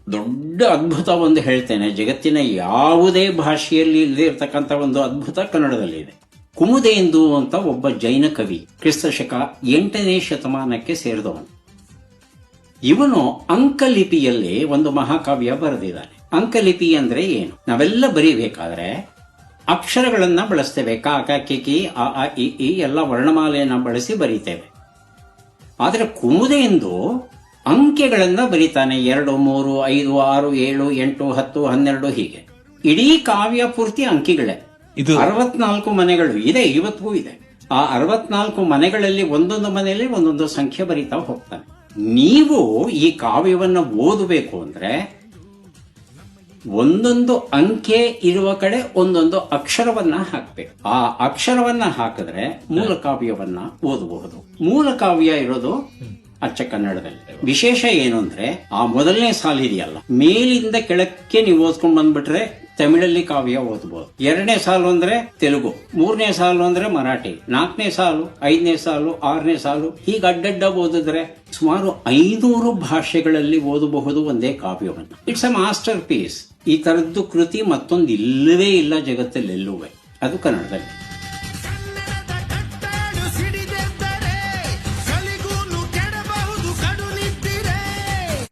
ದೊಡ್ಡ ಅದ್ಭುತ ಒಂದು ಹೇಳ್ತೇನೆ. ಜಗತ್ತಿನ ಯಾವುದೇ ಭಾಷೆಯಲ್ಲಿ ಇಲ್ಲದೆ ಇರತಕ್ಕಂಥ ಒಂದು ಅದ್ಭುತ ಕನ್ನಡದಲ್ಲಿದೆ. ಕುಮುದೇಂದು ಅಂತ ಒಬ್ಬ ಜೈನ ಕವಿ, ಕ್ರಿಸ್ತಶಕ 8ನೇ ಶತಮಾನಕ್ಕೆ ಸೇರಿದವನು. ಇವನು ಅಂಕಲಿಪಿಯಲ್ಲಿ ಒಂದು ಮಹಾಕಾವ್ಯ ಬರೆದಿದ್ದಾನೆ. ಅಂಕಲಿಪಿ ಅಂದ್ರೆ ಏನು? ನಾವೆಲ್ಲ ಬರೀಬೇಕಾದ್ರೆ ಅಕ್ಷರಗಳನ್ನ ಬಳಸ್ತೇವೆ. ಕ ಕ ಕಿ ಕಿ ಅ ಆ ಇ ಈ ಎಲ್ಲ ವರ್ಣಮಾಲೆಯನ್ನ ಬಳಸಿ ಬರೀತೇವೆ. ಆದರೆ ಕುಮುದೆಂದು ಅಂಕೆಗಳನ್ನ ಬರೀತಾನೆ. 2, 3, 5, 6, 7, 8, 10, 12 ಹೀಗೆ. ಇಡೀ ಕಾವ್ಯ ಪೂರ್ತಿ ಅಂಕಿಗಳೇ. 64 ಮನೆಗಳು ಇದೆ, ಇವತ್ತಿಗೂ ಇದೆ. ಆ 64 ಮನೆಗಳಲ್ಲಿ ಒಂದೊಂದು ಮನೆಯಲ್ಲಿ ಒಂದೊಂದು ಸಂಖ್ಯೆ ಬರೀತಾ ಹೋಗ್ತಾನೆ. ನೀವು ಈ ಕಾವ್ಯವನ್ನ ಓದಬೇಕು ಅಂದ್ರೆ ಒಂದೊಂದು ಅಂಕೆ ಇರುವ ಕಡೆ ಒಂದೊಂದು ಅಕ್ಷರವನ್ನ ಹಾಕ್ಬೇಕು. ಆ ಅಕ್ಷರವನ್ನ ಹಾಕಿದ್ರೆ ಮೂಲ ಕಾವ್ಯವನ್ನ ಓದಬಹುದು. ಮೂಲ ಕಾವ್ಯ ಇರೋದು ಅಚ್ಚ ಕನ್ನಡದಲ್ಲಿ. ವಿಶೇಷ ಏನು ಅಂದ್ರೆ ಆ ಮೊದಲನೇ ಸಾಲಿದೆಯಲ್ಲ, ಮೇಲಿಂದ ಕೆಳಕ್ಕೆ ನೀವು ಓದ್ಕೊಂಡ್ ಬಂದ್ಬಿಟ್ರೆ ತಮಿಳಲ್ಲಿ ಕಾವ್ಯ ಓದಬಹುದು. 2ನೇ ಸಾಲು ಅಂದ್ರೆ ತೆಲುಗು, 3ನೇ ಸಾಲು ಅಂದ್ರೆ ಮರಾಠಿ, 4ನೇ ಸಾಲು, 5ನೇ ಸಾಲು, 6ನೇ ಸಾಲು, ಹೀಗೆ ಅಡ್ಡಡ್ಡ ಓದಿದ್ರೆ ಸುಮಾರು 500 ಭಾಷೆಗಳಲ್ಲಿ ಓದಬಹುದು ಒಂದೇ ಕಾವ್ಯವನ್ನ. It's a masterpiece. ಈ ತರದ್ದು ಕೃತಿ ಮತ್ತೊಂದು ಇಲ್ಲವೇ ಇಲ್ಲ ಜಗತ್ತಲ್ಲೆಲ್ಲೂ. ಅದು ಕನ್ನಡದಲ್ಲಿ.